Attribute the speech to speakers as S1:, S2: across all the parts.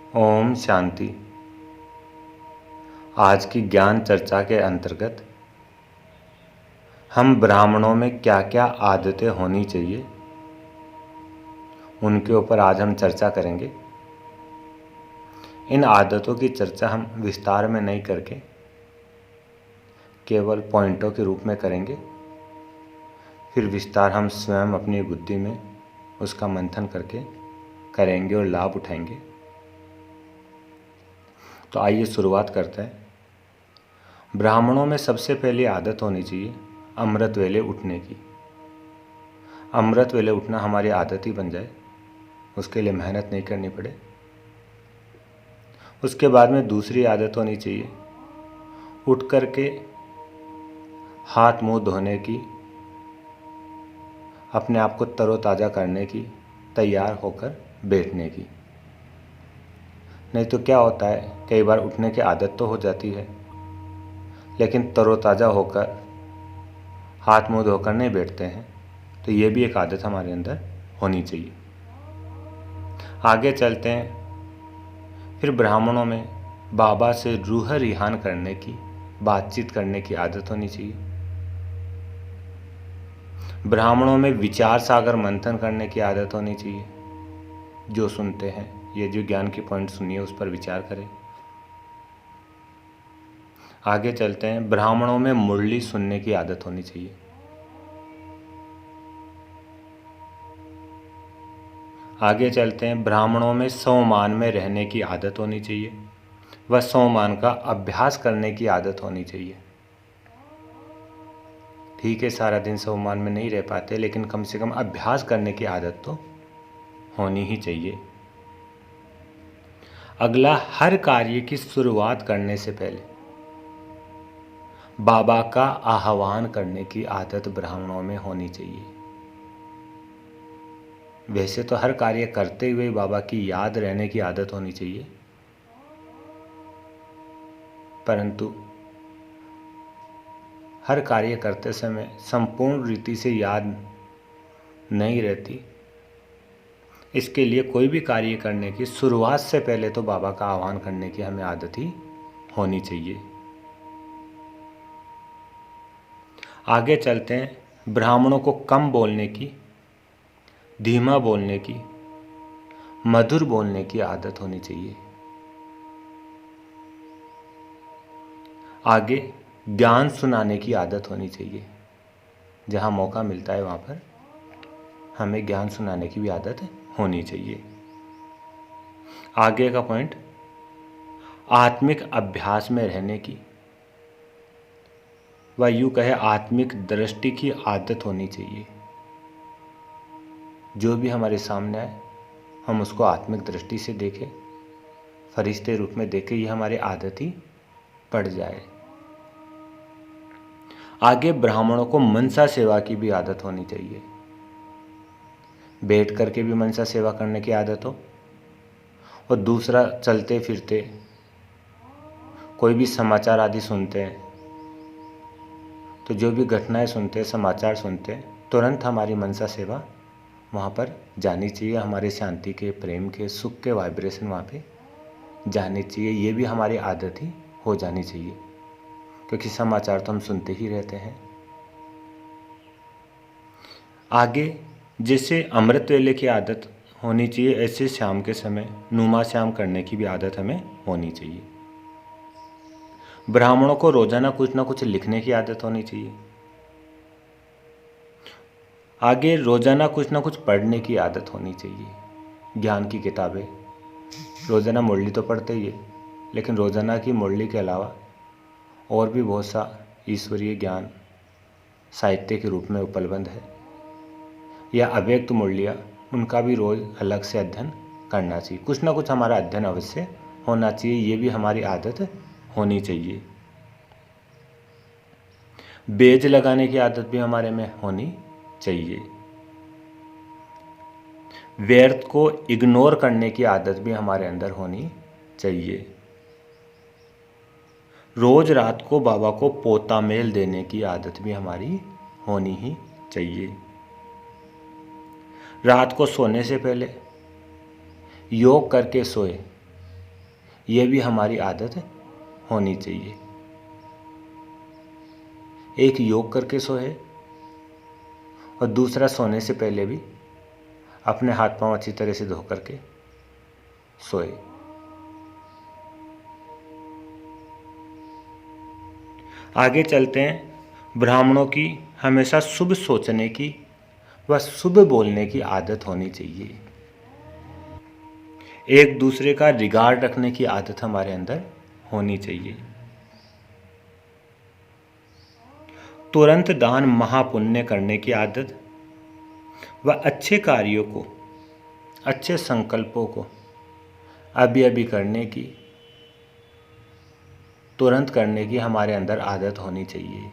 S1: ओम शांति। आज की ज्ञान चर्चा के अंतर्गत हम ब्राह्मणों में क्या क्या आदतें होनी चाहिए उनके ऊपर आज हम चर्चा करेंगे। इन आदतों की चर्चा हम विस्तार में नहीं करके केवल पॉइंटों के रूप में करेंगे, फिर विस्तार हम स्वयं अपनी बुद्धि में उसका मंथन करके करेंगे और लाभ उठाएंगे। तो आइए शुरुआत करते हैं। ब्राह्मणों में सबसे पहली आदत होनी चाहिए अमृत वेले उठने की। अमृत वेले उठना हमारी आदत ही बन जाए, उसके लिए मेहनत नहीं करनी पड़े। उसके बाद में दूसरी आदत होनी चाहिए उठ कर के हाथ मुंह धोने की, अपने आप को तरोताज़ा करने की, तैयार होकर बैठने की। नहीं तो क्या होता है, कई बार उठने की आदत तो हो जाती है लेकिन तरोताज़ा होकर हाथ मुंह धोकर नहीं बैठते हैं। तो ये भी एक आदत हमारे अंदर होनी चाहिए। आगे चलते हैं। फिर ब्राह्मणों में बाबा से रूह रिहान करने की, बातचीत करने की आदत होनी चाहिए। ब्राह्मणों में विचार सागर मंथन करने की आदत होनी चाहिए। जो सुनते हैं, ये जो ज्ञान की पॉइंट सुनिए उस पर विचार करें। आगे चलते हैं। ब्राह्मणों में मुरली सुनने की आदत होनी चाहिए। आगे चलते हैं। ब्राह्मणों में सोमान में रहने की आदत होनी चाहिए व सोमान का अभ्यास करने की आदत होनी चाहिए। ठीक है, सारा दिन सोमान में नहीं रह पाते, लेकिन कम से कम अभ्यास करने की आदत तो होनी ही चाहिए। अगला, हर कार्य की शुरुआत करने से पहले बाबा का आह्वान करने की आदत ब्राह्मणों में होनी चाहिए। वैसे तो हर कार्य करते हुए बाबा की याद रहने की आदत होनी चाहिए, परंतु हर कार्य करते समय संपूर्ण रीति से याद नहीं रहती। इसके लिए कोई भी कार्य करने की शुरुआत से पहले तो बाबा का आह्वान करने की हमें आदत ही होनी चाहिए। आगे चलते हैं। ब्राह्मणों को कम बोलने की, धीमा बोलने की, मधुर बोलने की आदत होनी चाहिए। आगे, ज्ञान सुनाने की आदत होनी चाहिए। जहाँ मौका मिलता है वहाँ पर हमें ज्ञान सुनाने की भी आदत होनी चाहिए। आगे का पॉइंट, आत्मिक अभ्यास में रहने की व यूँ कहे आत्मिक दृष्टि की आदत होनी चाहिए। जो भी हमारे सामने आए हम उसको आत्मिक दृष्टि से देखें, फरिश्ते रूप में देखें, ये हमारी आदत ही पड़ जाए। आगे, ब्राह्मणों को मनसा सेवा की भी आदत होनी चाहिए। बैठ करके भी मनसा सेवा करने की आदत हो, और दूसरा चलते फिरते कोई भी समाचार आदि सुनते हैं तो जो भी घटनाएं सुनते हैं, समाचार सुनते हैं, तुरंत हमारी मनसा सेवा वहाँ पर जानी चाहिए। हमारे शांति के, प्रेम के, सुख के वाइब्रेशन वहाँ पे जाने चाहिए। ये भी हमारी आदत ही हो जानी चाहिए, क्योंकि समाचार तो हम सुनते ही रहते हैं। आगे, जैसे अमृत वेले की आदत होनी चाहिए, ऐसे शाम के समय नुमा श्याम करने की भी आदत हमें होनी चाहिए। ब्राह्मणों को रोजाना कुछ ना कुछ लिखने की आदत होनी चाहिए। आगे, रोजाना कुछ ना कुछ पढ़ने की आदत होनी चाहिए। ज्ञान की किताबें, रोजाना मुरली तो पढ़ते ही है, लेकिन रोजाना की मुरली के अलावा और भी बहुत सा ईश्वरीय ज्ञान साहित्य के रूप में उपलब्ध है, या अव्यक्त मुरलियाँ, उनका भी रोज अलग से अध्ययन करना चाहिए। कुछ ना कुछ हमारा अध्ययन अवश्य होना चाहिए, ये भी हमारी आदत होनी चाहिए। बेज लगाने की आदत भी हमारे में होनी चाहिए। व्यर्थ को इग्नोर करने की आदत भी हमारे अंदर होनी चाहिए। रोज रात को बाबा को पोता मेल देने की आदत भी हमारी होनी ही चाहिए। रात को सोने से पहले योग करके सोए, ये भी हमारी आदत होनी चाहिए। एक योग करके सोए और दूसरा सोने से पहले भी अपने हाथ पांव अच्छी तरह से धो करके सोए। आगे चलते हैं। ब्राह्मणों की हमेशा शुभ सोचने की व शुभ बोलने की आदत होनी चाहिए। एक दूसरे का रिगार्ड रखने की आदत हमारे अंदर होनी चाहिए। तुरंत दान महापुण्य करने की आदत व अच्छे कार्यों को, अच्छे संकल्पों को अभी अभी करने की, तुरंत करने की हमारे अंदर आदत होनी चाहिए।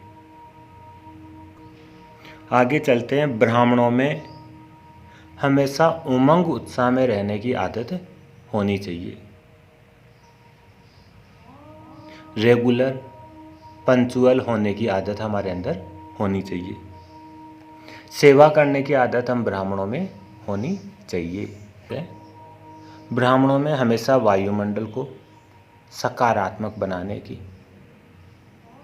S1: आगे चलते हैं। ब्राह्मणों में हमेशा उमंग उत्साह में रहने की आदत होनी चाहिए। रेगुलर पंचुअल होने की आदत हमारे अंदर होनी चाहिए। सेवा करने की आदत हम ब्राह्मणों में होनी चाहिए। ब्राह्मणों में हमेशा वायुमंडल को सकारात्मक बनाने की,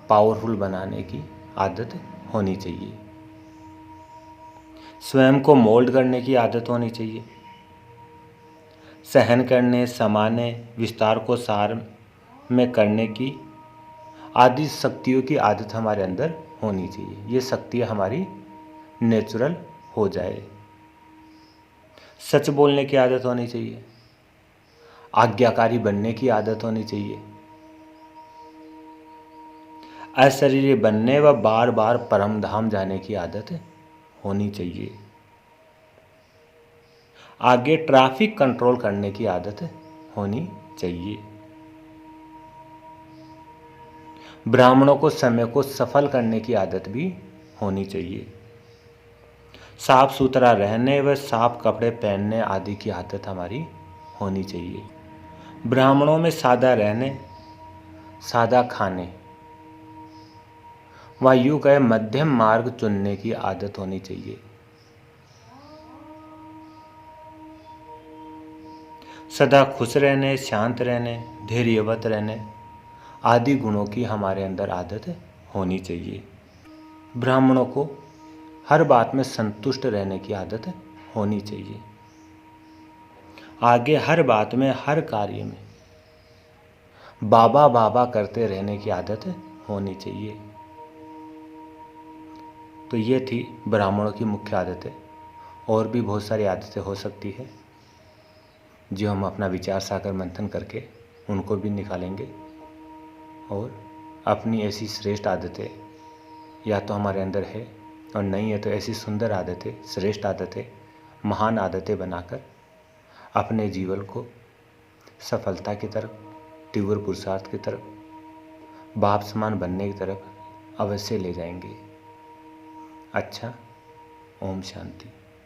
S1: पावरफुल बनाने की आदत होनी चाहिए। स्वयं को मोल्ड करने की आदत होनी चाहिए। सहन करने, समाने, विस्तार को सार में करने की आदि शक्तियों की आदत हमारे अंदर होनी चाहिए। ये शक्तियाँ हमारी नेचुरल हो जाए। सच बोलने की आदत होनी चाहिए। आज्ञाकारी बनने की आदत होनी चाहिए। अशरीरी बनने व बार बार परम धाम जाने की आदत होनी चाहिए। आगे ट्रैफिक कंट्रोल करने की आदत होनी चाहिए। ब्राह्मणों को समय को सफल करने की आदत भी होनी चाहिए। साफ सुथरा रहने व साफ कपड़े पहनने आदि की आदत हमारी होनी चाहिए। ब्राह्मणों में सादा रहने, सादा खाने व यूं कहे मध्यम मार्ग चुनने की आदत होनी चाहिए। सदा खुश रहने, शांत रहने, धैर्यवत रहने आदि गुणों की हमारे अंदर आदत होनी चाहिए। ब्राह्मणों को हर बात में संतुष्ट रहने की आदत होनी चाहिए। आगे हर बात में, हर कार्य में बाबा बाबा करते रहने की आदत होनी चाहिए। तो ये थी ब्राह्मणों की मुख्य आदतें। और भी बहुत सारी आदतें हो सकती है जो हम अपना विचार सागर मंथन करके उनको भी निकालेंगे और अपनी ऐसी श्रेष्ठ आदतें या तो हमारे अंदर है और नहीं है तो ऐसी सुंदर आदतें, श्रेष्ठ आदतें, महान आदतें बनाकर अपने जीवन को सफलता की तरफ, तीव्र पुरुषार्थ की तरफ, बाप समान बनने की तरफ अवश्य ले जाएंगे। अच्छा, ओम शांति।